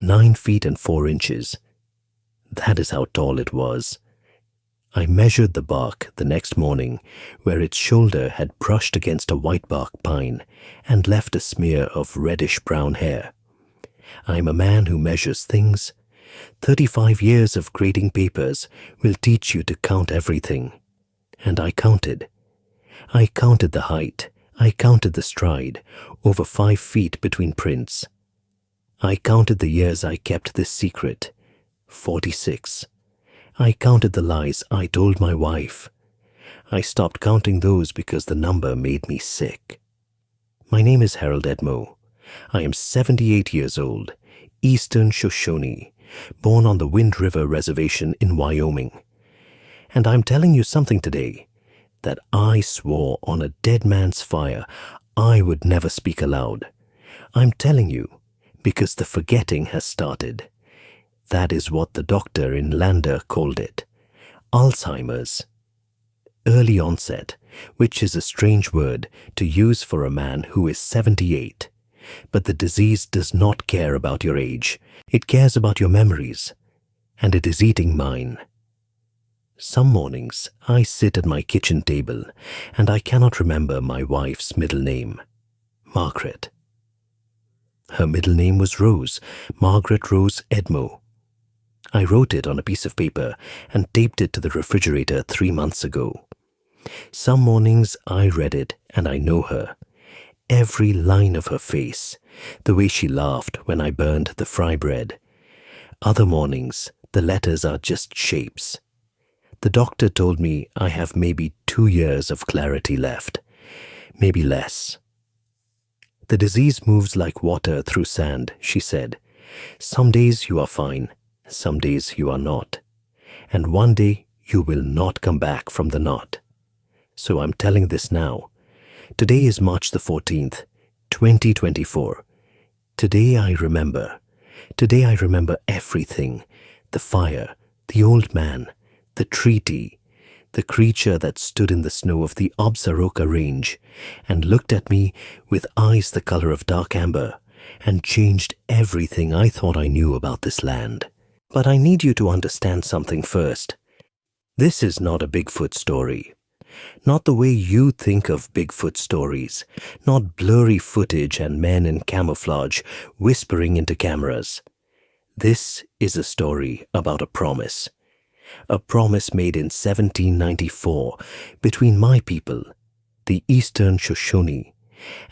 9 feet and 4 inches. That is how tall it was. I measured the bark the next morning where its shoulder had brushed against a white bark pine and left a smear of reddish-brown hair. I'm a man who measures things. 35 years of grading papers will teach you to count everything. And I counted. I counted the height. I counted the stride, over 5 feet between prints. I counted the years I kept this secret, 46. I counted the lies I told my wife. I stopped counting those because the number made me sick. My name is Harold Edmo. I am 78 years old, Eastern Shoshone, born on the Wind River Reservation in Wyoming. And I'm telling you something today that I swore on a dead man's fire I would never speak aloud. I'm telling you because the forgetting has started. That is what the doctor in Lander called it. Alzheimer's. Early onset, which is a strange word to use for a man who is 78. But the disease does not care about your age. It cares about your memories. And it is eating mine. Some mornings, I sit at my kitchen table and I cannot remember my wife's middle name, Margaret. Her middle name was Rose, Margaret Rose Edmo. I wrote it on a piece of paper and taped it to the refrigerator 3 months ago. Some mornings I read it and I know her. Every line of her face, the way she laughed when I burned the fry bread. Other mornings, the letters are just shapes. The doctor told me I have maybe 2 years of clarity left, maybe less. The disease moves like water through sand, she said. Some days you are fine, some days you are not. And one day you will not come back from the knot. So I'm telling this now. Today is March the 14th, 2024. Today I remember. Today I remember everything. The fire, the old man, the treaty, the creature that stood in the snow of the Absaroka Range and looked at me with eyes the color of dark amber and changed everything I thought I knew about this land. But I need you to understand something first. This is not a Bigfoot story. Not the way you think of Bigfoot stories, not blurry footage and men in camouflage whispering into cameras. This is a story about a promise made in 1794 between my people, the Eastern Shoshone,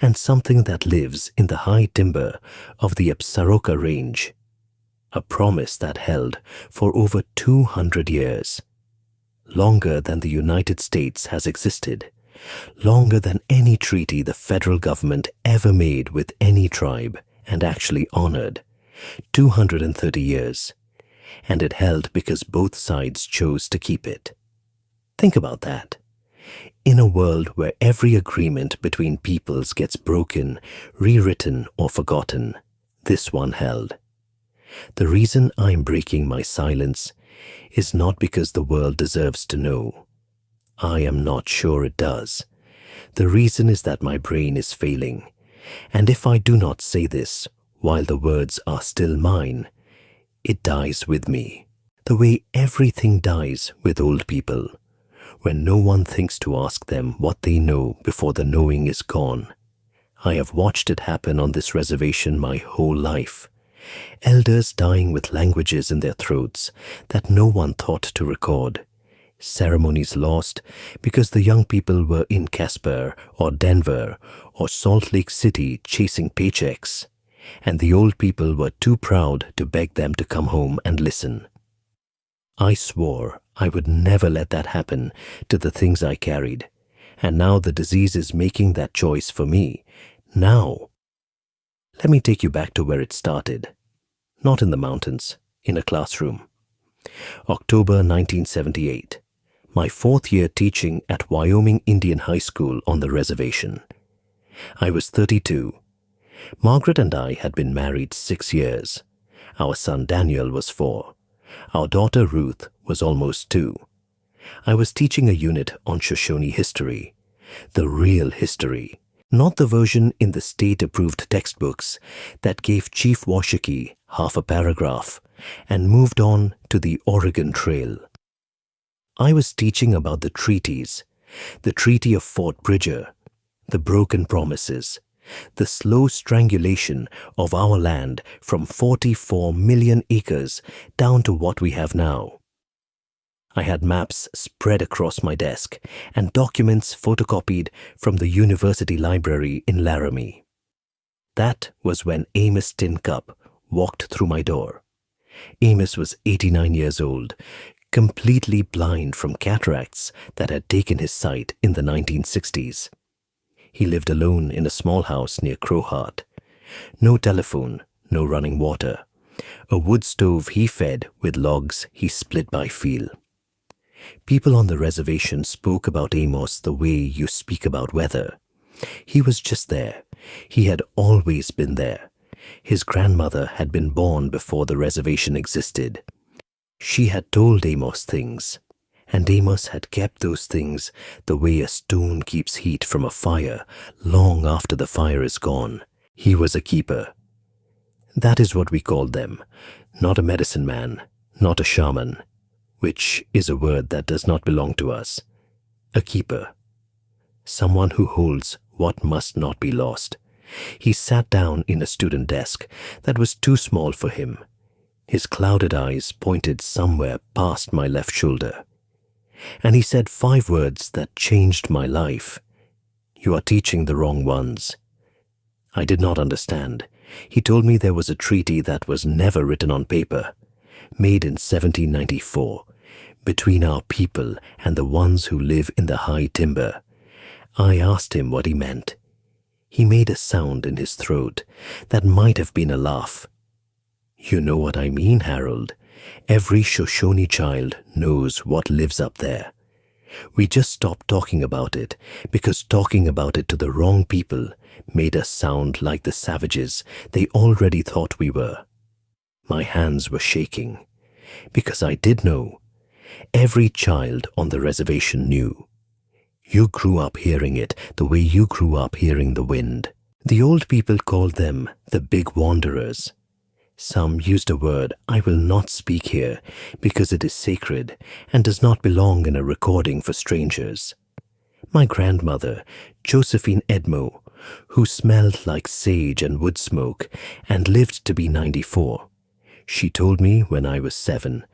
and something that lives in the high timber of the Absaroka Range. A promise that held for over 200 years. Longer than the United States has existed, longer than any treaty the federal government ever made with any tribe and actually honored, 230 years, and it held because both sides chose to keep it. Think about that. In a world where every agreement between peoples gets broken, rewritten, or forgotten, this one held. The reason I'm breaking my silence is not because the world deserves to know. I am not sure it does. The reason is that my brain is failing, and if I do not say this while the words are still mine, it dies with me. The way everything dies with old people, when no one thinks to ask them what they know before the knowing is gone. I have watched it happen on this reservation my whole life. Elders dying with languages in their throats that no one thought to record. Ceremonies lost because the young people were in Casper or Denver or Salt Lake City chasing paychecks, and the old people were too proud to beg them to come home and listen. I swore I would never let that happen to the things I carried, and now the disease is making that choice for me. Now. Let me take you back to where it started. Not in the mountains, in a classroom. October 1978. My 4th year teaching at Wyoming Indian High School on the reservation. I was 32. Margaret and I had been married 6 years. Our son Daniel was 4. Our daughter Ruth was almost 2. I was teaching a unit on Shoshone history, the real history, Not the version in the state-approved textbooks that gave Chief Washakie half a paragraph and moved on to the Oregon Trail. I was teaching about the treaties, the Treaty of Fort Bridger, the broken promises, the slow strangulation of our land from 44 million acres down to what we have now. I had maps spread across my desk and documents photocopied from the university library in Laramie. That was when Amos Tin Cup walked through my door. Amos was 89 years old, completely blind from cataracts that had taken his sight in the 1960s. He lived alone in a small house near Crowheart. No telephone, no running water. A wood stove he fed with logs he split by feel. People on the reservation spoke about Amos the way you speak about weather. He was just there. He had always been there. His grandmother had been born before the reservation existed. She had told Amos things, and Amos had kept those things the way a stone keeps heat from a fire long after the fire is gone. He was a keeper. That is what we called them, not a medicine man, not a shaman, which is a word that does not belong to us. A keeper. Someone who holds what must not be lost. He sat down in a student desk that was too small for him. His clouded eyes pointed somewhere past my left shoulder. And he said 5 words that changed my life. You are teaching the wrong ones. I did not understand. He told me there was a treaty that was never written on paper, made in 1794, between our people and the ones who live in the high timber. I asked him what he meant. He made a sound in his throat that might have been a laugh. You know what I mean, Harold. Every Shoshone child knows what lives up there. We just stopped talking about it because talking about it to the wrong people made us sound like the savages they already thought we were. My hands were shaking because I did know. Every child on the reservation knew. You grew up hearing it the way you grew up hearing the wind. The old people called them the big wanderers. Some used a word I will not speak here because it is sacred and does not belong in a recording for strangers. My grandmother, Josephine Edmo, who smelled like sage and wood smoke and lived to be 94, she told me when I was 7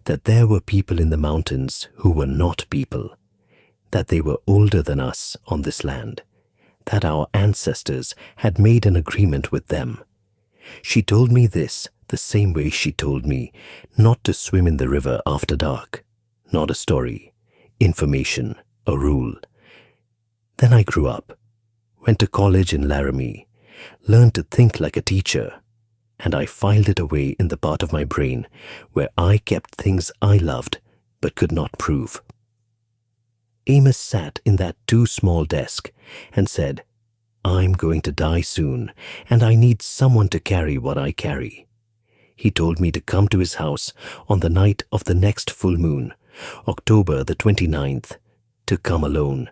that there were people in the mountains who were not people, that they were older than us on this land, that our ancestors had made an agreement with them. She told me this the same way she told me not to swim in the river after dark. Not a story, information, a rule. Then I grew up, went to college in Laramie, learned to think like a teacher, and I filed it away in the part of my brain where I kept things I loved but could not prove. Amos sat in that too small desk and said, I'm going to die soon, and I need someone to carry what I carry. He told me to come to his house on the night of the next full moon, October the 29th, to come alone,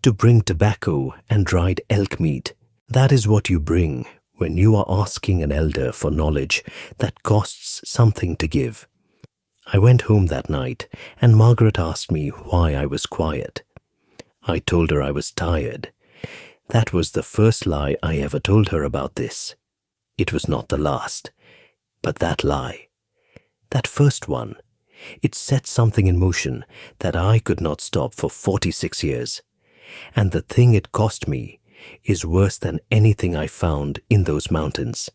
to bring tobacco and dried elk meat. That is what you bring when you are asking an elder for knowledge that costs something to give. I went home that night, and Margaret asked me why I was quiet. I told her I was tired. That was the first lie I ever told her about this. It was not the last, but that lie, that first one, it set something in motion that I could not stop for 46 years. And the thing it cost me is worse than anything I found in those mountains.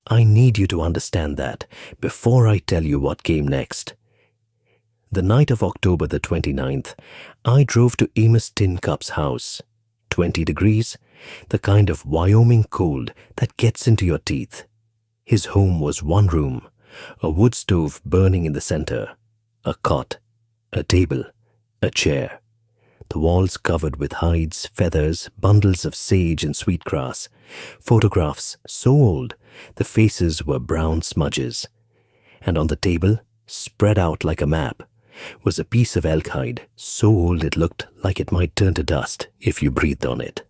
I need you to understand that before I tell you what came next. The night of October the 29th, I drove to Amos Tin Cup's house. 20 degrees, the kind of Wyoming cold that gets into your teeth. His home was one room, a wood stove burning in the center, a cot, a table, a chair. The walls covered with hides, feathers, bundles of sage and sweetgrass, photographs so old the faces were brown smudges. And on the table, spread out like a map, was a piece of elk hide so old it looked like it might turn to dust if you breathed on it.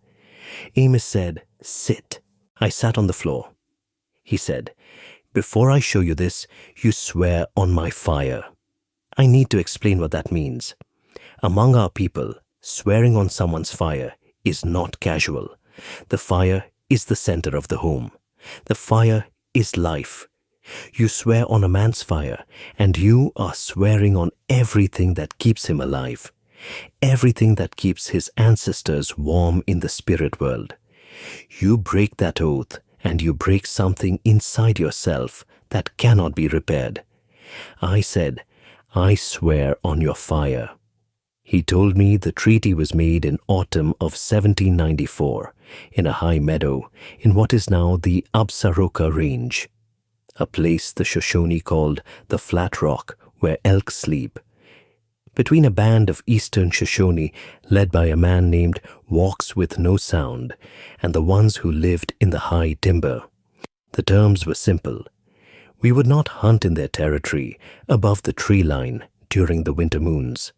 Amos said, "Sit." I sat on the floor. He said, "Before I show you this, you swear on my fire." I need to explain what that means. Among our people, swearing on someone's fire is not casual. The fire is the center of the home. The fire is life. You swear on a man's fire, and you are swearing on everything that keeps him alive, everything that keeps his ancestors warm in the spirit world. You break that oath, and you break something inside yourself that cannot be repaired. I said, "I swear on your fire." He told me the treaty was made in autumn of 1794 in a high meadow in what is now the Absaroka Range, a place the Shoshone called the Flat Rock where elk sleep. Between a band of eastern Shoshone led by a man named Walks with No Sound and the ones who lived in the high timber. The terms were simple. We would not hunt in their territory above the tree line during the winter moons.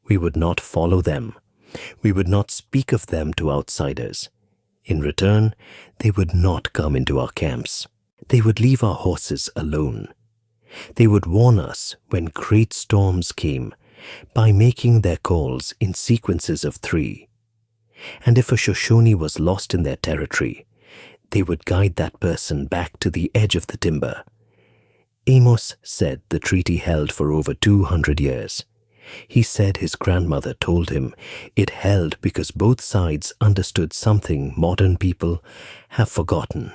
We would not follow them. We would not speak of them to outsiders. In return, they would not come into our camps. They would leave our horses alone. They would warn us when great storms came by making their calls in sequences of 3. And if a Shoshone was lost in their territory, they would guide that person back to the edge of the timber. Amos said the treaty held for over 200 years. He said his grandmother told him it held because both sides understood something modern people have forgotten.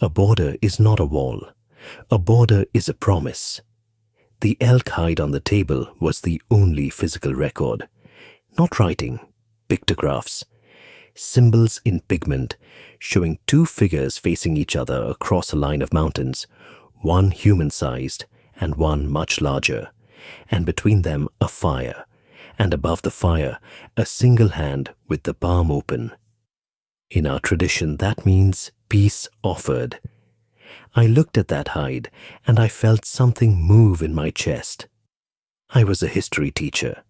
A border is not a wall. A border is a promise. The elk hide on the table was the only physical record. Not writing, pictographs. Symbols in pigment showing 2 figures facing each other across a line of mountains, one human-sized and one much larger, and between them a fire, and above the fire a single hand with the palm open. In our tradition, that means peace offered. I looked at that hide and I felt something move in my chest. I was a history teacher.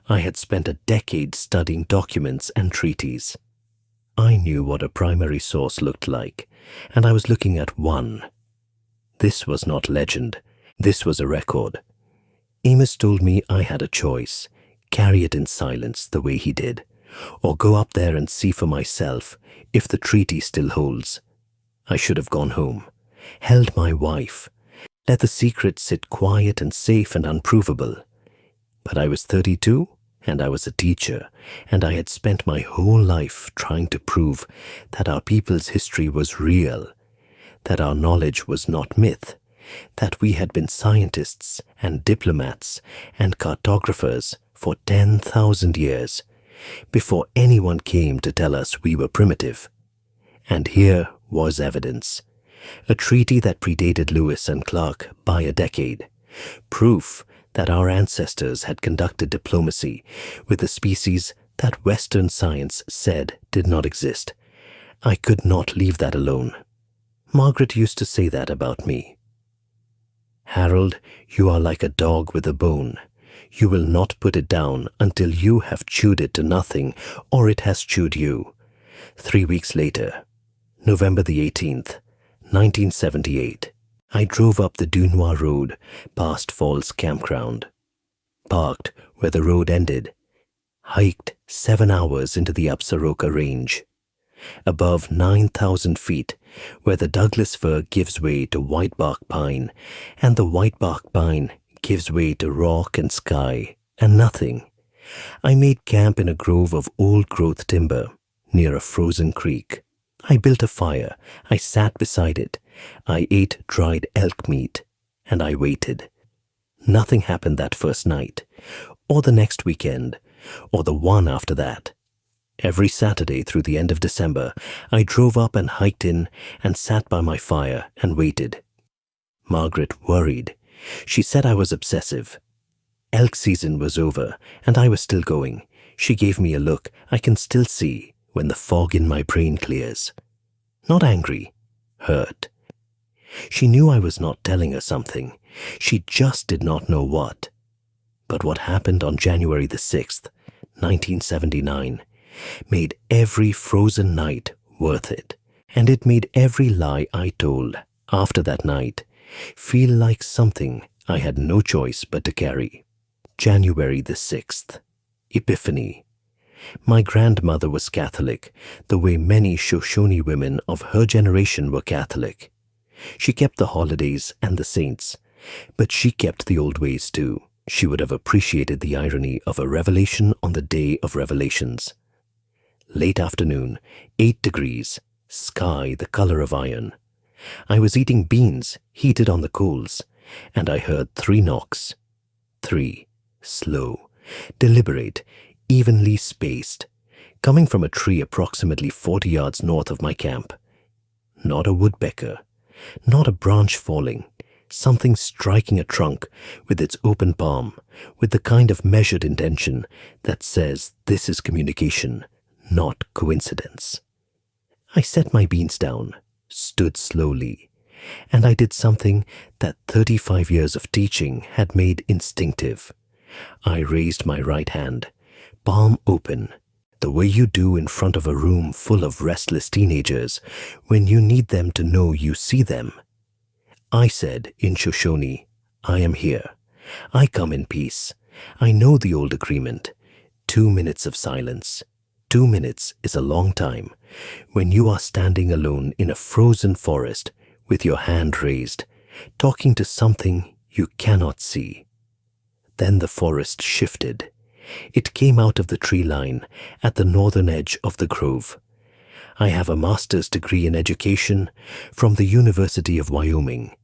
I had spent a decade studying documents and treaties. I knew what a primary source looked like, and I was looking at one. This was not legend. This was a record. Amos told me I had a choice: carry it in silence the way he did, or go up there and see for myself if the treaty still holds. I should have gone home, held my wife, let the secret sit quiet and safe and unprovable. But I was 32, and I was a teacher, and I had spent my whole life trying to prove that our people's history was real, that our knowledge was not myth, that we had been scientists and diplomats and cartographers for 10,000 years before anyone came to tell us we were primitive. And here was evidence. A treaty that predated Lewis and Clark by a decade. Proof that our ancestors had conducted diplomacy with a species that Western science said did not exist. I could not leave that alone. Margaret used to say that about me. "Harold, you are like a dog with a bone. You will not put it down until you have chewed it to nothing or it has chewed you." 3 weeks later, November the 18th, 1978, I drove up the Dunois Road past Falls Campground, parked where the road ended, hiked 7 hours into the Absaroka Range, above 9,000 feet, where the Douglas fir gives way to whitebark pine, and the whitebark pine gives way to rock and sky and nothing. I made camp in a grove of old-growth timber near a frozen creek. I built a fire. I sat beside it. I ate dried elk meat, and I waited. Nothing happened that first night, or the next weekend, or the one after that. Every Saturday through the end of December, I drove up and hiked in and sat by my fire and waited. Margaret worried. She said I was obsessive. Elk season was over, and I was still going. She gave me a look I can still see when the fog in my brain clears. Not angry, hurt. She knew I was not telling her something. She just did not know what. But what happened on January the 6th, 1979, made every frozen night worth it. And it made every lie I told after that night feel like something I had no choice but to carry. January the 6th. Epiphany. My grandmother was Catholic, the way many Shoshone women of her generation were Catholic. She kept the holidays and the saints, but she kept the old ways too. She would have appreciated the irony of a revelation on the day of revelations. Late afternoon, 8 degrees, sky the color of iron. I was eating beans heated on the coals, and I heard 3 knocks. 3, slow, deliberate, evenly spaced, coming from a tree approximately 40 yards north of my camp. Not a woodpecker, not a branch falling, something striking a trunk with its open palm, with the kind of measured intention that says this is communication, not coincidence. I set my beans down, stood slowly, and I did something that 35 years of teaching had made instinctive. I raised my right hand, palm open, the way you do in front of a room full of restless teenagers when you need them to know you see them. I said in Shoshone, I am here. I come in peace. I know the old agreement. 2 minutes of silence. 2 minutes is a long time when you are standing alone in a frozen forest with your hand raised, talking to something you cannot see. Then the forest shifted. It came out of the tree line at the northern edge of the grove. I have a master's degree in education from the University of Wyoming.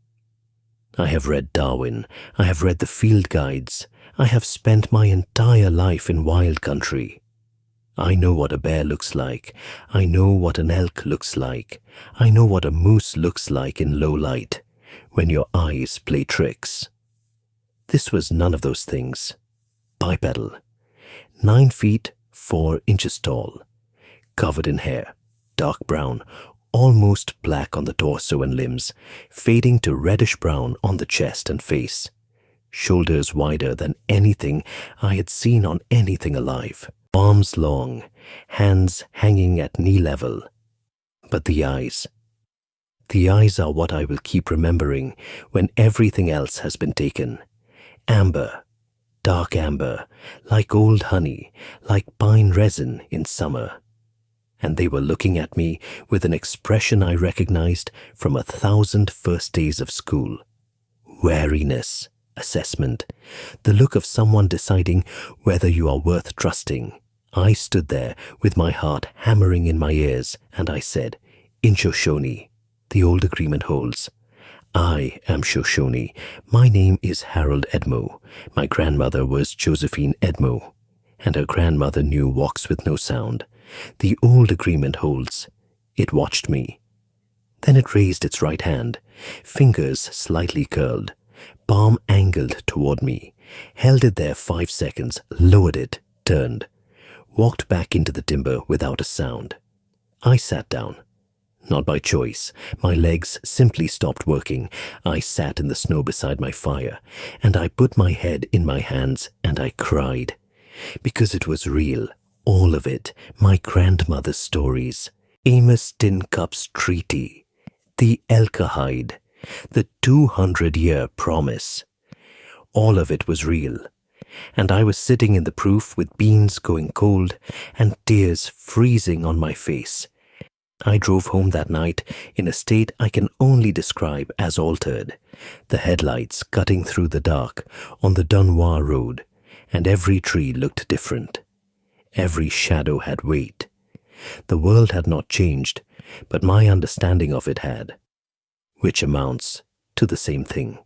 I have read Darwin. I have read the field guides. I have spent my entire life in wild country. I know what a bear looks like. I know what an elk looks like. I know what a moose looks like in low light, when your eyes play tricks. This was none of those things. Bipedal. 9 feet 4 inches tall, covered in hair, dark brown, almost black on the torso and limbs, fading to reddish brown on the chest and face, shoulders wider than anything I had seen on anything alive, arms long, hands hanging at knee level. But the eyes are what I will keep remembering when everything else has been taken. Amber. Dark amber, like old honey, like pine resin in summer. And they were looking at me with an expression I recognized from 1,000 first days of school. Wariness, assessment, the look of someone deciding whether you are worth trusting. I stood there with my heart hammering in my ears, and I said, in Shoshone, the old agreement holds. I am Shoshone. My name is Harold Edmo. My grandmother was Josephine Edmo, and her grandmother knew walks with no sound. The old agreement holds. It watched me. Then it raised its right hand, fingers slightly curled, palm angled toward me, held it there 5 seconds, lowered it, turned, walked back into the timber without a sound. I sat down. Not by choice. My legs simply stopped working. I sat in the snow beside my fire, and I put my head in my hands and I cried. Because it was real, all of it, my grandmother's stories, Amos Tin Cup's treaty, the Elkahide, the 200-year promise. All of it was real, and I was sitting in the proof with beans going cold and tears freezing on my face. I drove home that night in a state I can only describe as altered, the headlights cutting through the dark on the Dunwar Road, and every tree looked different. Every shadow had weight. The world had not changed, but my understanding of it had, which amounts to the same thing.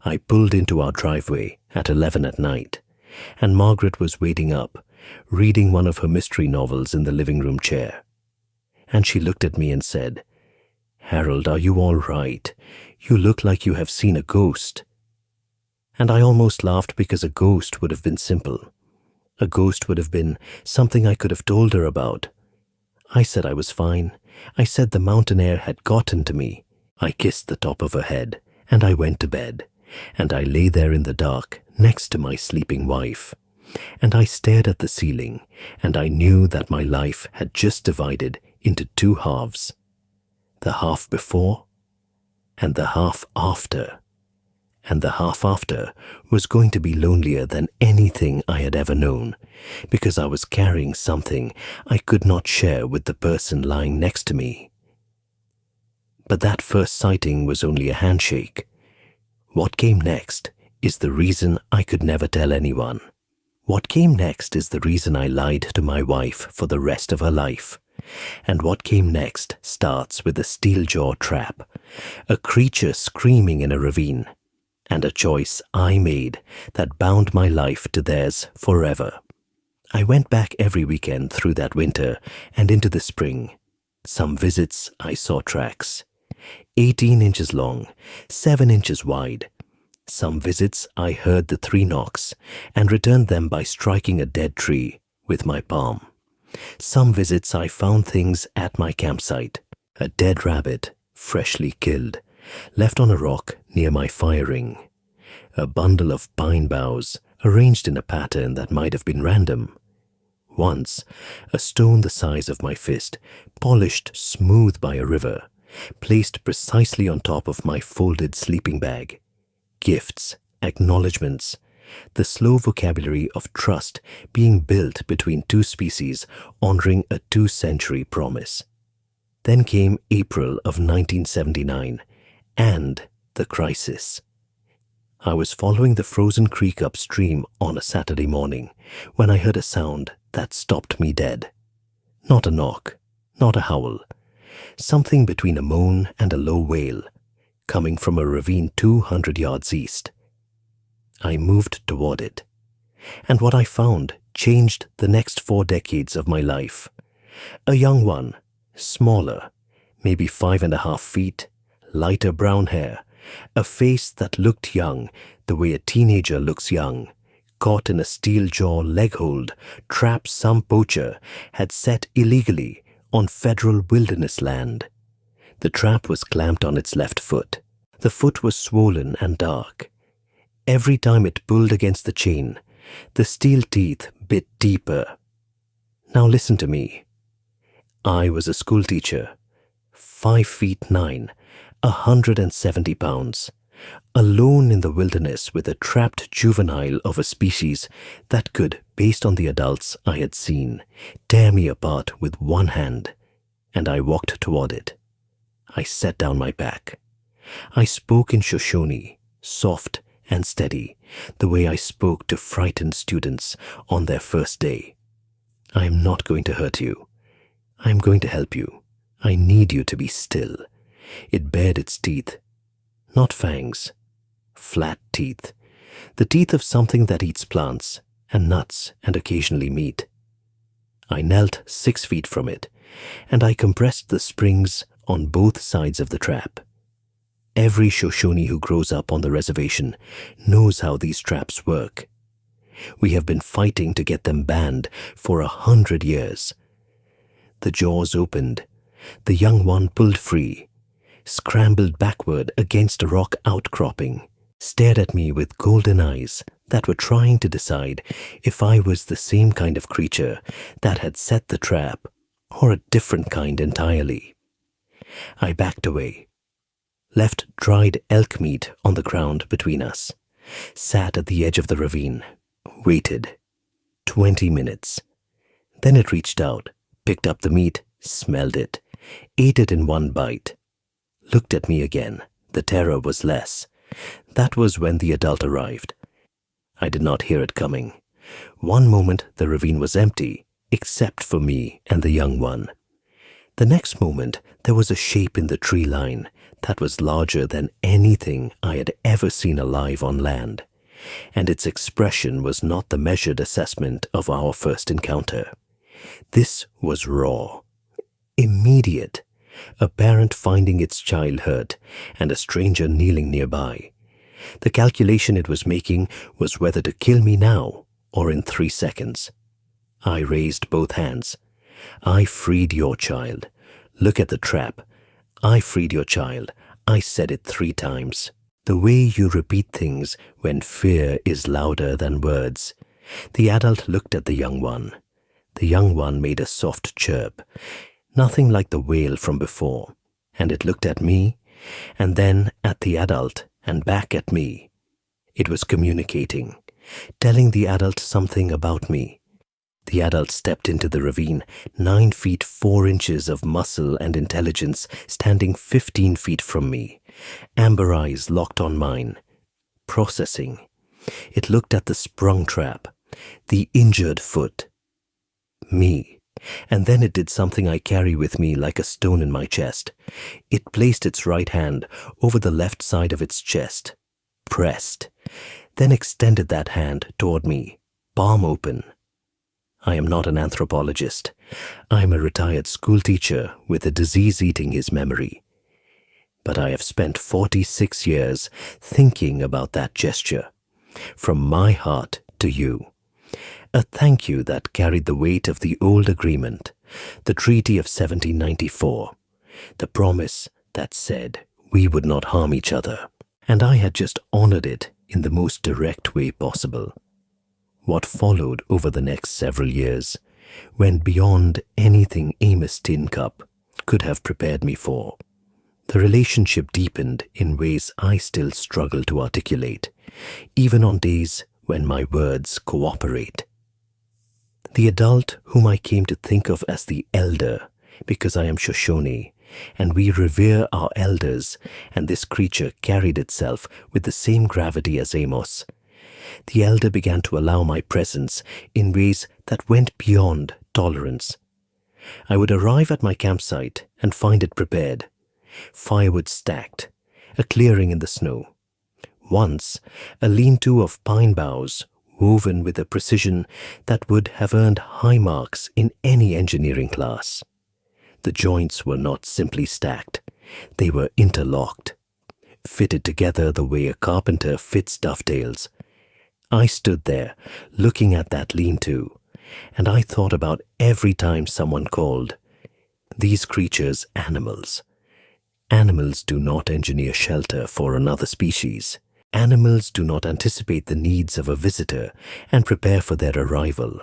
I pulled into our driveway at 11 at night, and Margaret was waiting up, reading one of her mystery novels in the living room chair. And she looked at me and said, Harold, are you all right? You look like you have seen a ghost. And I almost laughed because a ghost would have been simple. A ghost would have been something I could have told her about. I said I was fine. I said the mountain air had gotten to me. I kissed the top of her head, and I went to bed. And I lay there in the dark next to my sleeping wife. and I stared at the ceiling, and I knew that my life had just divided into two halves, the half before and the half after. And the half after was going to be lonelier than anything I had ever known, because I was carrying something I could not share with the person lying next to me. But that first sighting was only a handshake. What came next is the reason I could never tell anyone. What came next is the reason I lied to my wife for the rest of her life. And what came next starts with a steel jaw trap, a creature screaming in a ravine, and a choice I made that bound my life to theirs forever. I went back every weekend through that winter and into the spring. Some visits I saw tracks, 18 inches long, 7 inches wide. Some visits I heard the 3 knocks and returned them by striking a dead tree with my palm. Some visits I found things at my campsite, a dead rabbit, freshly killed, left on a rock near my fire ring, a bundle of pine boughs arranged in a pattern that might have been random. Once, a stone the size of my fist, polished smooth by a river, placed precisely on top of my folded sleeping bag. Gifts, acknowledgements, the slow vocabulary of trust being built between two species honoring a 2-century promise. Then came April of 1979, and the crisis. I was following the frozen creek upstream on a Saturday morning when I heard a sound that stopped me dead. Not a knock, not a howl. Something between a moan and a low wail, coming from a ravine 200 yards east. I moved toward it, and what I found changed the next 4 decades of my life. A young one, smaller, maybe 5.5 feet, lighter brown hair, a face that looked young the way a teenager looks young, caught in a steel jaw leg hold trap some poacher had set illegally on federal wilderness land. The trap was clamped on its left foot. The foot was swollen and dark. Every time it pulled against the chain, the steel teeth bit deeper. Now listen to me. I was a schoolteacher, 5'9", 170 pounds, alone in the wilderness with a trapped juvenile of a species that could, based on the adults I had seen, tear me apart with one hand, and I walked toward it. I set down my pack. I spoke in Shoshone, soft and steady, the way I spoke to frightened students on their first day. I am not going to hurt you. I am going to help you. I need you to be still. It bared its teeth. Not fangs. Flat teeth. The teeth of something that eats plants and nuts and occasionally meat. I knelt 6 feet from it, and I compressed the springs on both sides of the trap. Every Shoshone who grows up on the reservation knows how these traps work. We have been fighting to get them banned for 100 years. The jaws opened. The young one pulled free, scrambled backward against a rock outcropping, stared at me with golden eyes that were trying to decide if I was the same kind of creature that had set the trap or a different kind entirely. I backed away, left dried elk meat on the ground between us, sat at the edge of the ravine, waited. 20 minutes. Then it reached out, picked up the meat, smelled it, ate it in one bite, looked at me again. The terror was less. That was when the adult arrived. I did not hear it coming. One moment the ravine was empty, except for me and the young one. The next moment there was a shape in the tree line that was larger than anything I had ever seen alive on land, and its expression was not the measured assessment of our first encounter. This was raw, immediate, a parent finding its child hurt and a stranger kneeling nearby. The calculation it was making was whether to kill me now or in 3 seconds. I raised both hands. I freed your child. Look at the trap. I freed your child. I said it 3 times. The way you repeat things when fear is louder than words. The adult looked at the young one. The young one made a soft chirp, nothing like the wail from before, and it looked at me, and then at the adult, and back at me. It was communicating, telling the adult something about me. The adult stepped into the ravine, 9 feet 4 inches of muscle and intelligence standing 15 feet from me, amber eyes locked on mine. Processing. It looked at the sprung trap, the injured foot, me, and then it did something I carry with me like a stone in my chest. It placed its right hand over the left side of its chest, pressed, then extended that hand toward me, palm open. I am not an anthropologist. I am a retired school teacher with a disease eating his memory. But I have spent 46 years thinking about that gesture, from my heart to you. A thank you that carried the weight of the old agreement, the Treaty of 1794, the promise that said we would not harm each other, and I had just honored it in the most direct way possible. What followed over the next several years went beyond anything Amos Tin Cup could have prepared me for. The relationship deepened in ways I still struggle to articulate, even on days when my words cooperate. The adult whom I came to think of as the elder, because I am Shoshone, and we revere our elders, and this creature carried itself with the same gravity as Amos. The elder began to allow my presence in ways that went beyond tolerance. I would arrive at my campsite and find it prepared. Firewood stacked, a clearing in the snow. Once, a lean-to of pine boughs woven with a precision that would have earned high marks in any engineering class. The joints were not simply stacked, they were interlocked, fitted together the way a carpenter fits dovetails. I stood there, looking at that lean-to, and I thought about every time someone called these creatures animals. Animals do not engineer shelter for another species. Animals do not anticipate the needs of a visitor and prepare for their arrival.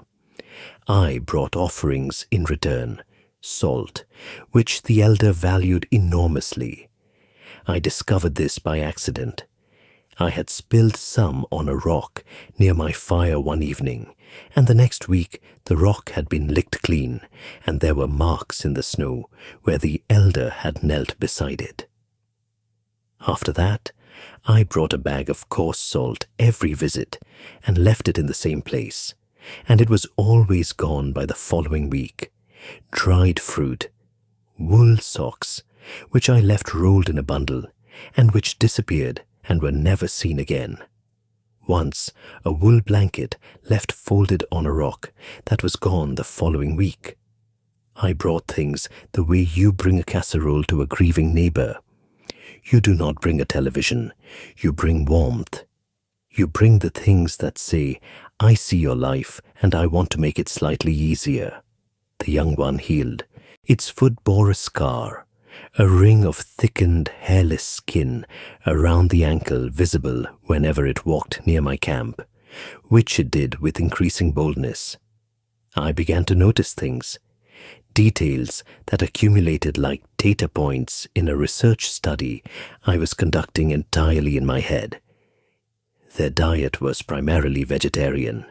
I brought offerings in return, salt, which the elder valued enormously. I discovered this by accident. I had spilled some on a rock near my fire one evening, and the next week the rock had been licked clean, and there were marks in the snow where the elder had knelt beside it. After that, I brought a bag of coarse salt every visit and left it in the same place, and it was always gone by the following week. Dried fruit, wool socks, which I left rolled in a bundle, and which disappeared and were never seen again. Once, a wool blanket left folded on a rock that was gone the following week. I brought things the way you bring a casserole to a grieving neighbor. You do not bring a television, you bring warmth. You bring the things that say, I see your life and I want to make it slightly easier. The young one healed. Its foot bore a scar, a ring of thickened, hairless skin around the ankle visible whenever it walked near my camp, which it did with increasing boldness. I began to notice things, details that accumulated like data points in a research study I was conducting entirely in my head. Their diet was primarily vegetarian.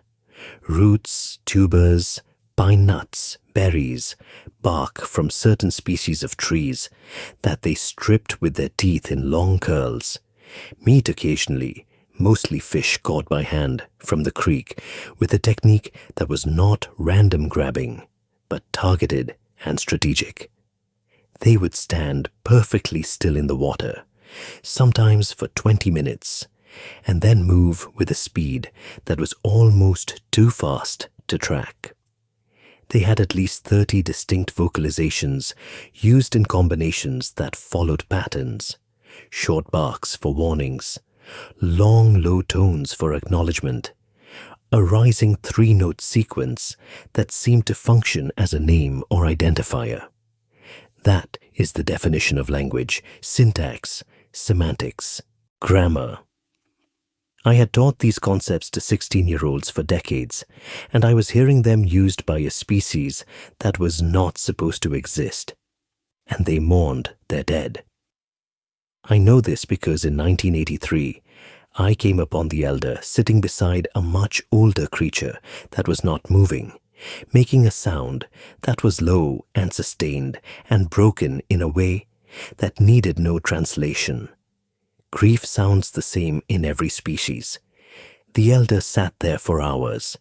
Roots, tubers, pine nuts, berries, bark from certain species of trees that they stripped with their teeth in long curls, meat occasionally, mostly fish caught by hand from the creek with a technique that was not random grabbing, but targeted and strategic. They would stand perfectly still in the water, sometimes for 20 minutes, and then move with a speed that was almost too fast to track. They had at least 30 distinct vocalizations used in combinations that followed patterns, short barks for warnings, long low tones for acknowledgement, a rising 3-note sequence that seemed to function as a name or identifier. That is the definition of language, syntax, semantics, grammar. I had taught these concepts to 16-year-olds for decades, and I was hearing them used by a species that was not supposed to exist, and they mourned their dead. I know this because in 1983, I came upon the elder sitting beside a much older creature that was not moving, making a sound that was low and sustained and broken in a way that needed no translation. Grief sounds the same in every species. The elder sat there for hours.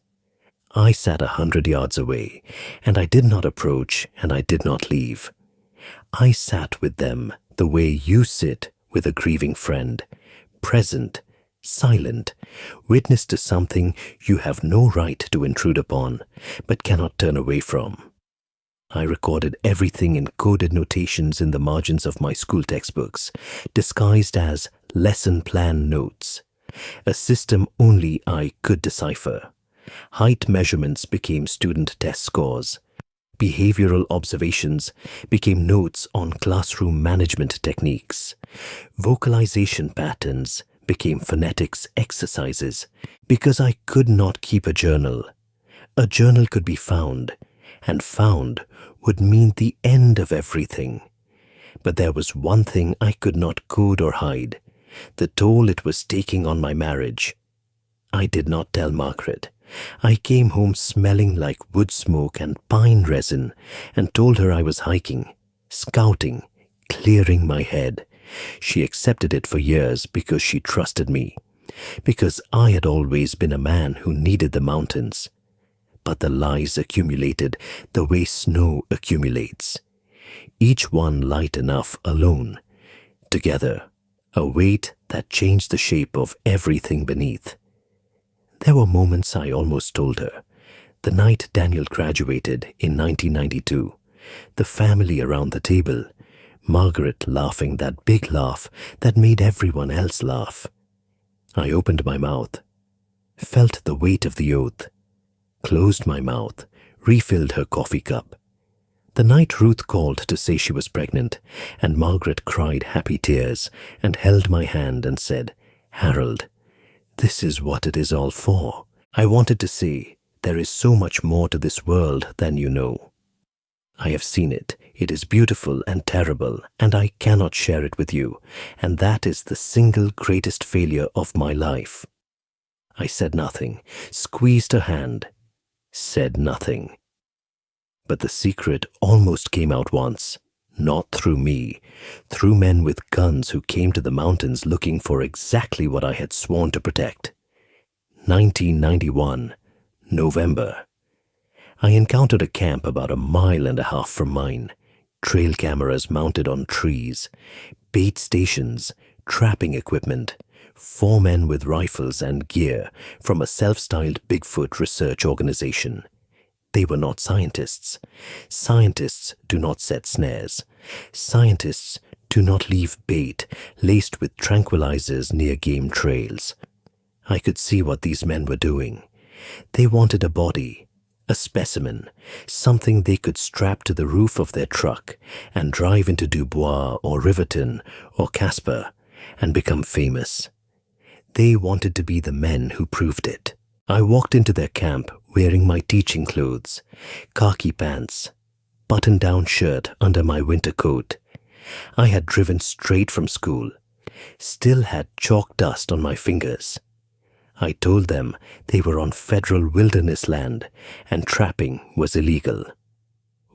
I sat 100 yards away, and I did not approach and I did not leave. I sat with them the way you sit with a grieving friend, present, silent, witness to something you have no right to intrude upon, but cannot turn away from. I recorded everything in coded notations in the margins of my school textbooks, disguised as lesson plan notes, a system only I could decipher. Height measurements became student test scores. Behavioral observations became notes on classroom management techniques. Vocalization patterns became phonetics exercises because I could not keep a journal. A journal could be found, and found would mean the end of everything. But there was one thing I could not code or hide, the toll it was taking on my marriage. I did not tell Margaret. I came home smelling like wood smoke and pine resin and told her I was hiking, scouting, clearing my head. She accepted it for years because she trusted me, because I had always been a man who needed the mountains. But the lies accumulated the way snow accumulates, each one light enough alone, together, a weight that changed the shape of everything beneath. There were moments I almost told her. The night Daniel graduated in 1992, the family around the table, Margaret laughing that big laugh that made everyone else laugh. I opened my mouth, felt the weight of the oath, closed my mouth, refilled her coffee cup. The night Ruth called to say she was pregnant, and Margaret cried happy tears and held my hand and said, "Harold, this is what it is all for." I wanted to say, there is so much more to this world than you know. I have seen it. It is beautiful and terrible, and I cannot share it with you, and that is the single greatest failure of my life. I said nothing, squeezed her hand, said nothing. But the secret almost came out once, not through me, through men with guns who came to the mountains looking for exactly what I had sworn to protect. 1991, November. I encountered a camp about 1.5 miles from mine, trail cameras mounted on trees, bait stations, trapping equipment, 4 men with rifles and gear from a self-styled Bigfoot research organization. They were not scientists. Scientists do not set snares. Scientists do not leave bait laced with tranquilizers near game trails. I could see what these men were doing. They wanted a body, a specimen, something they could strap to the roof of their truck and drive into Dubois or Riverton or Casper and become famous. They wanted to be the men who proved it. I walked into their camp wearing my teaching clothes, khaki pants, button-down shirt under my winter coat. I had driven straight from school, still had chalk dust on my fingers. I told them they were on federal wilderness land and trapping was illegal.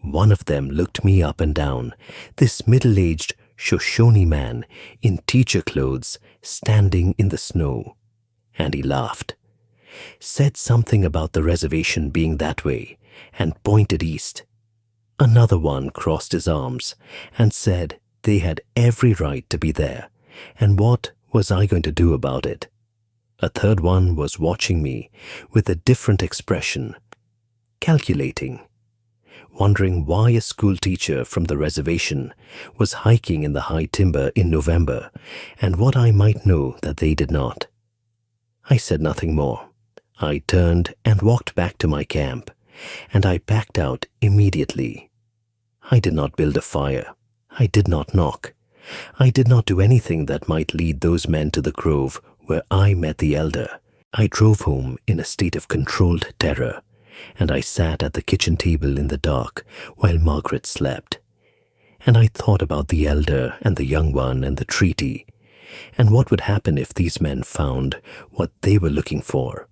One of them looked me up and down, this middle-aged Shoshone man in teacher clothes standing in the snow, and he laughed, said something about the reservation being that way, and pointed east. Another one crossed his arms and said they had every right to be there, and what was I going to do about it? A third one was watching me with a different expression, calculating, wondering why a school teacher from the reservation was hiking in the high timber in November and what I might know that they did not. I said nothing more. I turned and walked back to my camp, and I packed out immediately. I did not build a fire. I did not knock. I did not do anything that might lead those men to the grove where I met the elder. I drove home in a state of controlled terror, and I sat at the kitchen table in the dark while Margaret slept. And I thought about the elder and the young one and the treaty, and what would happen if these men found what they were looking for.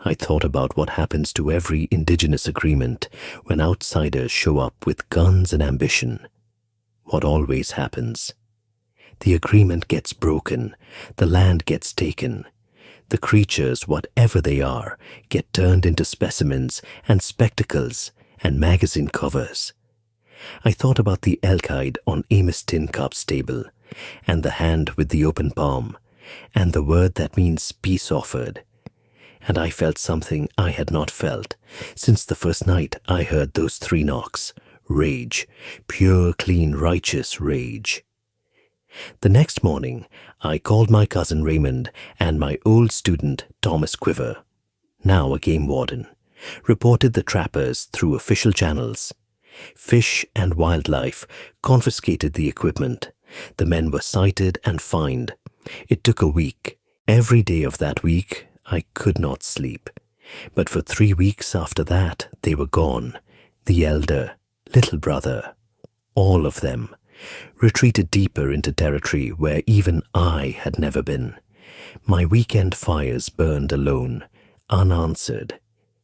I thought about what happens to every indigenous agreement when outsiders show up with guns and ambition. What always happens. The agreement gets broken, the land gets taken. The creatures, whatever they are, get turned into specimens and spectacles and magazine covers. I thought about the elk hide on Amos Tin Cup's table, and the hand with the open palm, and the word that means peace offered. And I felt something I had not felt since the first night I heard those 3 knocks. Rage, pure, clean, righteous rage. The next morning, I called my cousin Raymond and my old student Thomas Quiver, now a game warden, reported the trappers through official channels. Fish and Wildlife confiscated the equipment. The men were cited and fined. It took a week. Every day of that week, I could not sleep. But for 3 weeks after that, they were gone. The elder, little brother, all of them, retreated deeper into territory where even I had never been. My weekend fires burned alone, unanswered.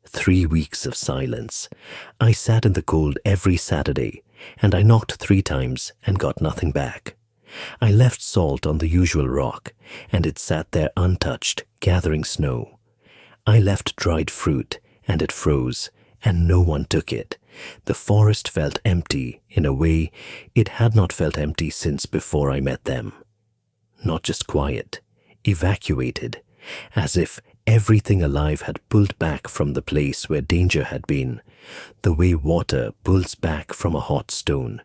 3 weeks of silence. I sat in the cold every Saturday, and I knocked 3 times and got nothing back. I left salt on the usual rock, and it sat there untouched, gathering snow. I left dried fruit, and it froze, and no one took it. The forest felt empty in a way it had not felt empty since before I met them. Not just quiet, evacuated, as if everything alive had pulled back from the place where danger had been, the way water pulls back from a hot stone.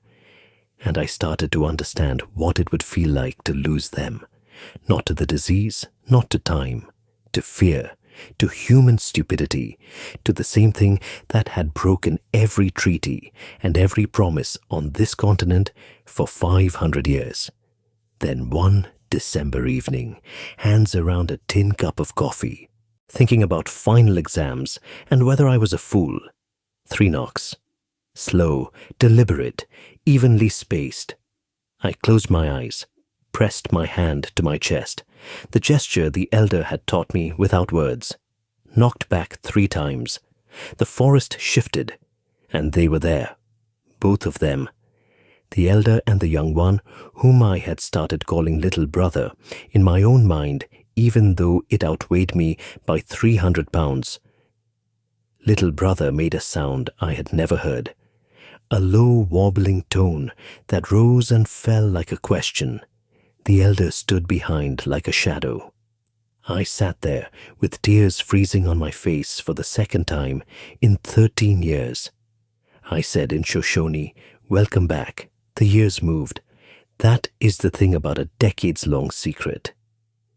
And I started to understand what it would feel like to lose them, not to the disease, not to time, to fear, to human stupidity, to the same thing that had broken every treaty and every promise on this continent for 500 years. Then one December evening, hands around a tin cup of coffee, thinking about final exams and whether I was a fool. 3 knocks. Slow, deliberate, evenly spaced. I closed my eyes, pressed my hand to my chest, the gesture the elder had taught me without words, knocked back 3 times. The forest shifted, and they were there, both of them. The elder and the young one, whom I had started calling little brother, in my own mind, even though it outweighed me by 300 pounds. Little brother made a sound I had never heard, a low wobbling tone that rose and fell like a question. The elder stood behind like a shadow. I sat there with tears freezing on my face for the second time in 13 years. I said in Shoshone, "Welcome back." The years moved. That is the thing about a decades-long secret.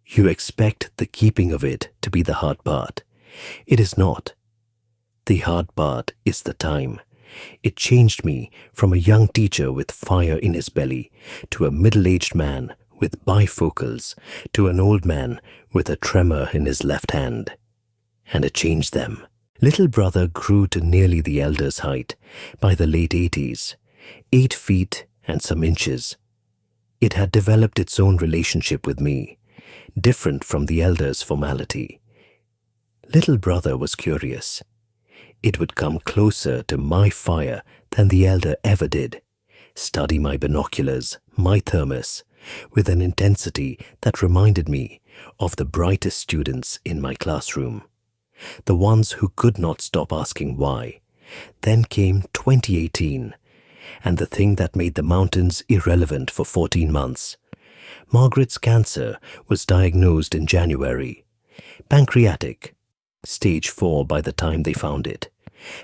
You expect the keeping of it to be the hard part. It is not. The hard part is the time. It changed me from a young teacher with fire in his belly to a middle-aged man with bifocals to an old man with a tremor in his left hand. And it changed them. Little brother grew to nearly the elder's height by the late 80s, 8 feet and some inches. It had developed its own relationship with me, different from the elder's formality. Little brother was curious. It would come closer to my fire than the elder ever did, study my binoculars, my thermos, with an intensity that reminded me of the brightest students in my classroom, the ones who could not stop asking why. Then came 2018, and the thing that made the mountains irrelevant for 14 months. Margaret's cancer was diagnosed in January. Pancreatic, stage 4 by the time they found it.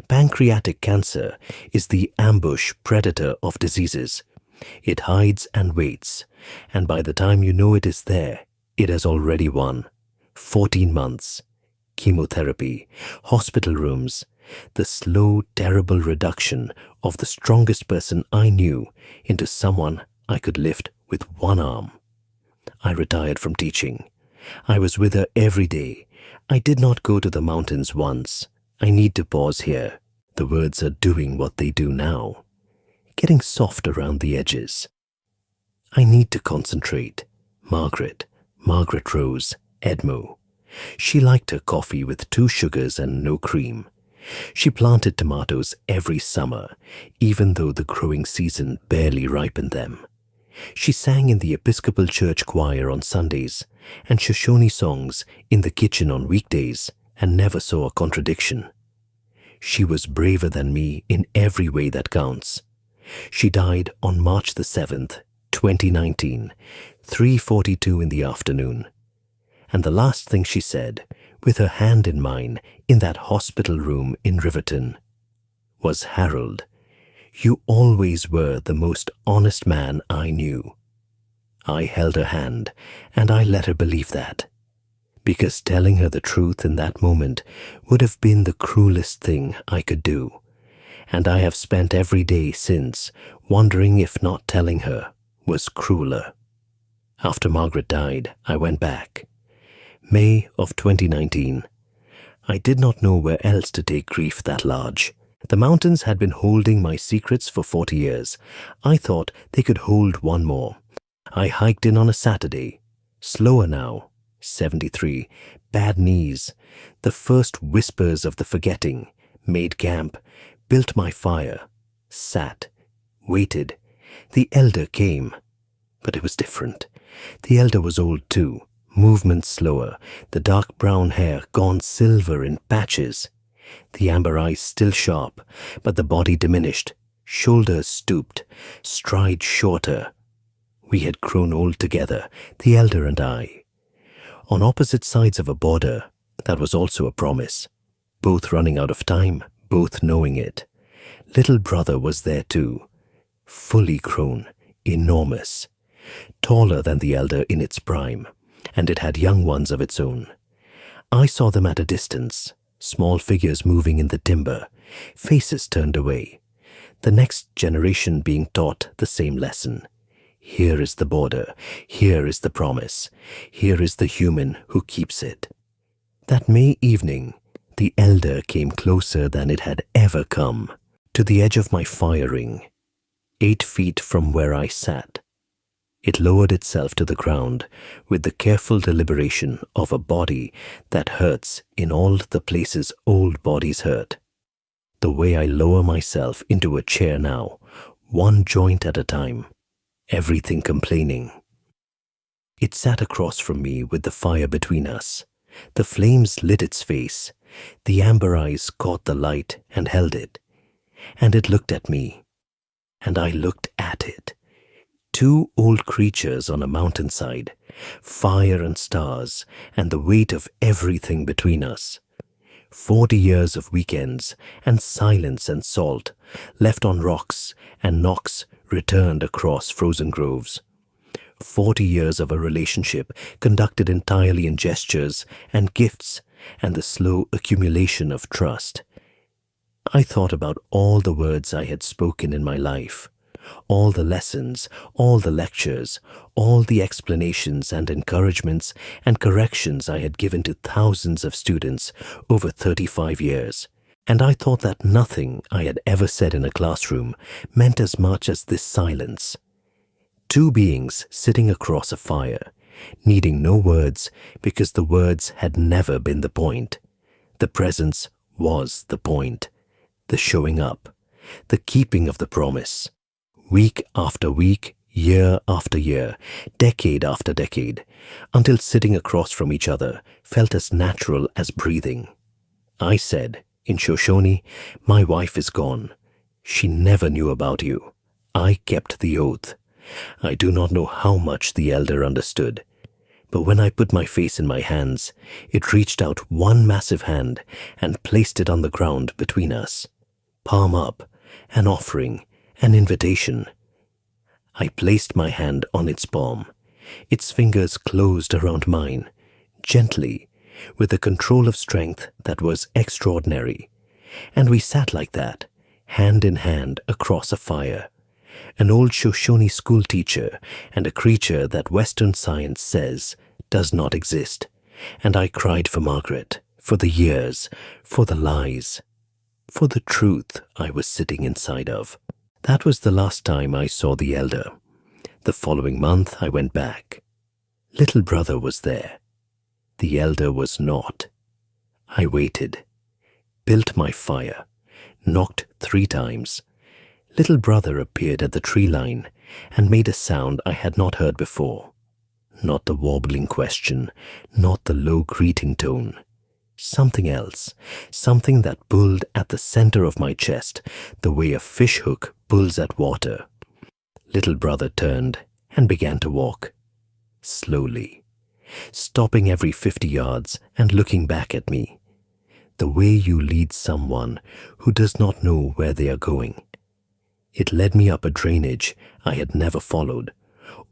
Pancreatic cancer is the ambush predator of diseases. It hides and waits, and by the time you know it is there, it has already won. 14 months. Chemotherapy, hospital rooms, the slow, terrible reduction of the strongest person I knew into someone I could lift with one arm. I retired from teaching. I was with her every day. I did not go to the mountains once. I need to pause here. The words are doing what they do now, getting soft around the edges. I need to concentrate. Margaret Rose, Edmo. She liked her coffee with 2 sugars and no cream. She planted tomatoes every summer, even though the growing season barely ripened them. She sang in the Episcopal Church choir on Sundays and Shoshone songs in the kitchen on weekdays and never saw a contradiction. She was braver than me in every way that counts. She died on March the 7th, 2019, 3:42 in the afternoon. And the last thing she said, with her hand in mine in that hospital room in Riverton, was, "Harold, you always were the most honest man I knew." I held her hand, and I let her believe that, because telling her the truth in that moment would have been the cruelest thing I could do, and I have spent every day since wondering if not telling her was crueler. After Margaret died, I went back. May of 2019. I did not know where else to take grief that large. The mountains had been holding my secrets for 40 years. I thought they could hold one more. I hiked in on a Saturday. Slower now, 73, bad knees. The first whispers of the forgetting. Made camp, built my fire, sat, waited. The elder came, but it was different. The elder was old too, movement slower, the dark brown hair gone silver in patches. The amber eyes still sharp, but the body diminished, shoulders stooped, stride shorter. We had grown old together, the elder and I. On opposite sides of a border, that was also a promise. Both running out of time, both knowing it. Little brother was there too, fully grown, enormous, taller than the elder in its prime, and it had young ones of its own. I saw them at a distance, small figures moving in the timber, faces turned away. The next generation being taught the same lesson. Here is the border, here is the promise, here is the human who keeps it. That May evening, the elder came closer than it had ever come, to the edge of my fire ring, 8 feet from where I sat. It lowered itself to the ground with the careful deliberation of a body that hurts in all the places old bodies hurt. The way I lower myself into a chair now, one joint at a time, everything complaining. It sat across from me with the fire between us. The flames lit its face. The amber eyes caught the light and held it. And it looked at me. And I looked at it. 2 old creatures on a mountainside, fire and stars, and the weight of everything between us. 40 years of weekends, and silence and salt, left on rocks, and knocks returned across frozen groves. 40 years of a relationship conducted entirely in gestures and gifts, and the slow accumulation of trust. I thought about all the words I had spoken in my life, all the lessons, all the lectures, all the explanations and encouragements and corrections I had given to thousands of students over 35 years. And I thought that nothing I had ever said in a classroom meant as much as this silence. 2 beings sitting across a fire, needing no words because the words had never been the point. The presence was the point, the showing up, the keeping of the promise. Week after week, year after year, decade after decade, until sitting across from each other felt as natural as breathing. I said, in Shoshone, "My wife is gone. She never knew about you." I kept the oath. I do not know how much the elder understood, but when I put my face in my hands, it reached out one massive hand and placed it on the ground between us. Palm up, an offering, an invitation. I placed my hand on its palm. Its fingers closed around mine, gently, with a control of strength that was extraordinary. And we sat like that, hand in hand across a fire. An old Shoshone school teacher and a creature that Western science says does not exist, and I cried for Margaret, for the years, for the lies, for the truth I was sitting inside of. That was the last time I saw the elder. The following month I went back. Little brother was there. The elder was not. I waited, built my fire, knocked 3 times. Little brother appeared at the tree line and made a sound I had not heard before. Not the warbling question, not the low greeting tone. Something else, something that pulled at the center of my chest the way a fish hook pulls at water. Little brother turned and began to walk, slowly, stopping every 50 yards and looking back at me, the way you lead someone who does not know where they are going. It led me up a drainage I had never followed,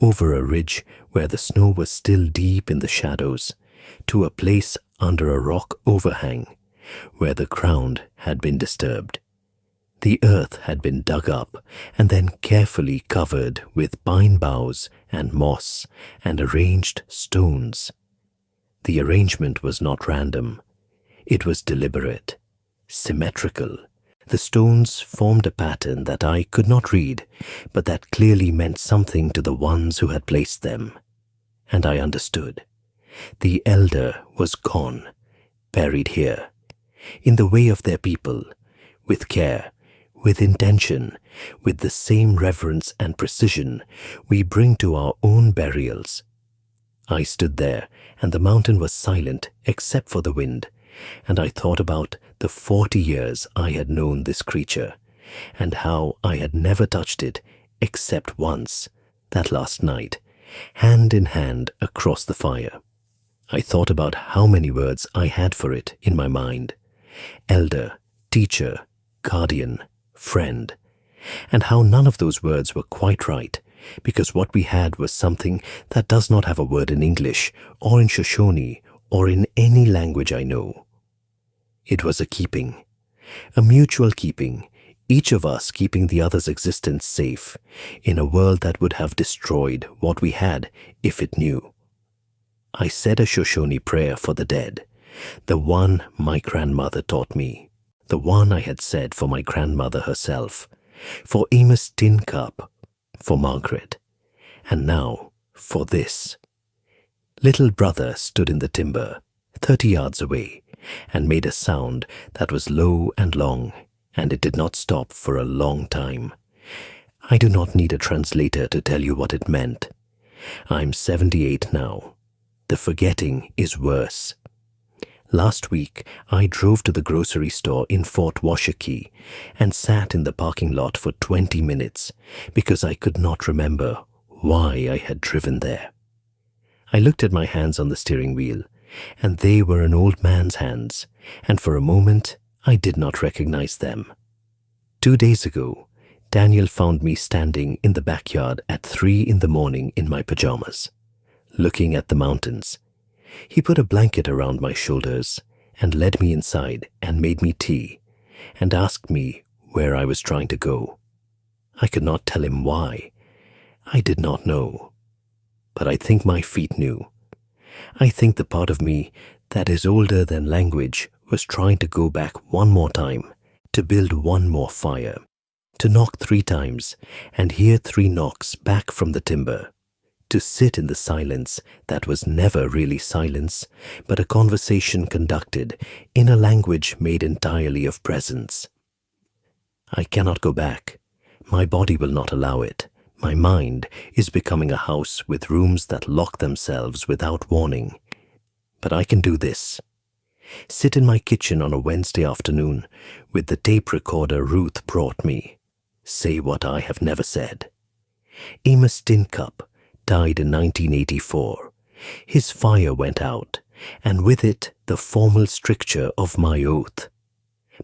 over a ridge where the snow was still deep in the shadows, to a place under a rock overhang where the ground had been disturbed. The earth had been dug up and then carefully covered with pine boughs and moss and arranged stones. The arrangement was not random. It was deliberate, symmetrical. The stones formed a pattern that I could not read, but that clearly meant something to the ones who had placed them. And I understood. The elder was gone, buried here, in the way of their people, with care, with intention, with the same reverence and precision we bring to our own burials. I stood there, and the mountain was silent except for the wind, and I thought about the 40 years I had known this creature, and how I had never touched it except once, that last night, hand in hand across the fire. I thought about how many words I had for it in my mind: elder, teacher, guardian, friend, and how none of those words were quite right, because what we had was something that does not have a word in English or in Shoshone or in any language I know. It was a keeping, a mutual keeping, each of us keeping the other's existence safe in a world that would have destroyed what we had if it knew. I said a Shoshone prayer for the dead, the one my grandmother taught me, the one I had said for my grandmother herself, for Amos Tin Cup, for Margaret, and now for this. Little brother stood in the timber, 30 yards away, and made a sound that was low and long, and it did not stop for a long time. I do not need a translator to tell you what it meant. I'm 78 now. The forgetting is worse. Last week, I drove to the grocery store in Fort Washakie and sat in the parking lot for 20 minutes because I could not remember why I had driven there. I looked at my hands on the steering wheel, and they were an old man's hands, and for a moment I did not recognize them. 2 days ago, Daniel found me standing in the backyard at 3 in the morning in my pajamas, looking at the mountains. He put a blanket around my shoulders and led me inside and made me tea and asked me where I was trying to go. I could not tell him why. I did not know. But I think my feet knew. I think the part of me that is older than language was trying to go back one more time, to build one more fire, to knock 3 times and hear 3 knocks back from the timber, to sit in the silence that was never really silence, but a conversation conducted in a language made entirely of presence. I cannot go back. My body will not allow it. My mind is becoming a house with rooms that lock themselves without warning. But I can do this. Sit in my kitchen on a Wednesday afternoon with the tape recorder Ruth brought me. Say what I have never said. Amos Tin Cup died in 1984. His fire went out, and with it the formal stricture of my oath.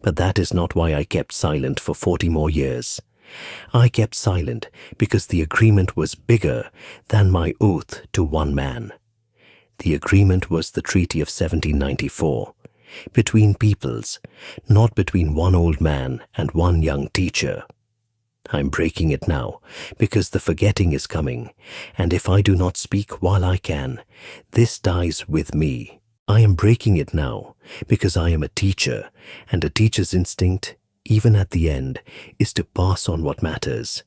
But that is not why I kept silent for 40 more years. I kept silent because the agreement was bigger than my oath to one man. The agreement was the Treaty of 1794, between peoples, not between one old man and one young teacher. I'm breaking it now, because the forgetting is coming, and if I do not speak while I can, this dies with me. I am breaking it now, because I am a teacher, and a teacher's instinct, even at the end, is to pass on what matters.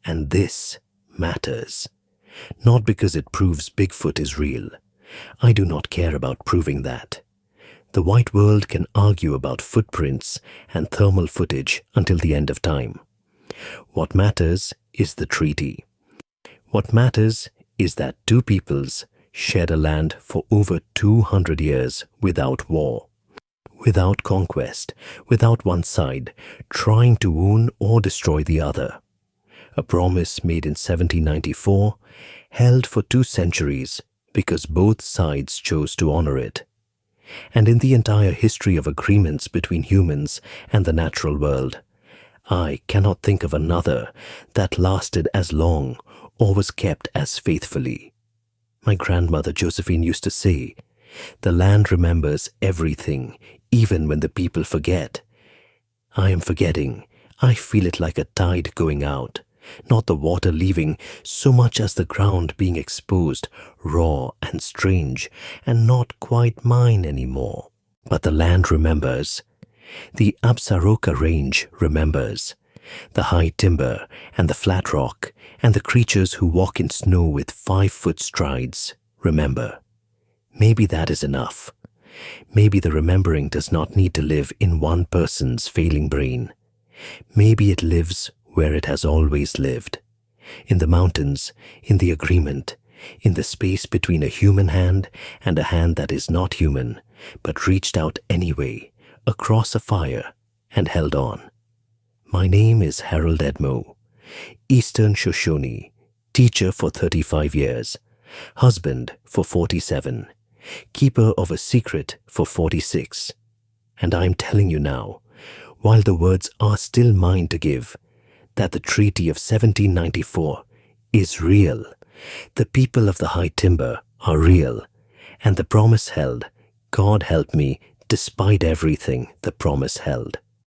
And this matters. Not because it proves Bigfoot is real. I do not care about proving that. The white world can argue about footprints and thermal footage until the end of time. What matters is the treaty. What matters is that two peoples shared a land for over 200 years without war, without conquest, without one side trying to own or destroy the other. A promise made in 1794, held for 2 centuries because both sides chose to honor it. And in the entire history of agreements between humans and the natural world, I cannot think of another that lasted as long or was kept as faithfully. My grandmother Josephine used to say, "The land remembers everything, even when the people forget." I am forgetting. I feel it like a tide going out, not the water leaving so much as the ground being exposed, raw and strange, and not quite mine anymore. But the land remembers. The Absaroka Range remembers. The high timber and the flat rock and the creatures who walk in snow with 5-foot strides remember. Maybe that is enough. Maybe the remembering does not need to live in one person's failing brain. Maybe it lives where it has always lived. In the mountains, in the agreement, in the space between a human hand and a hand that is not human, but reached out anyway, across a fire, and held on. My name is Harold Edmo, Eastern Shoshone, teacher for 35 years, husband for 47, keeper of a secret for 46. And I am telling you now, while the words are still mine to give, that the Treaty of 1794 is real. The people of the high timber are real, and the promise held. God help me, despite everything the promise held.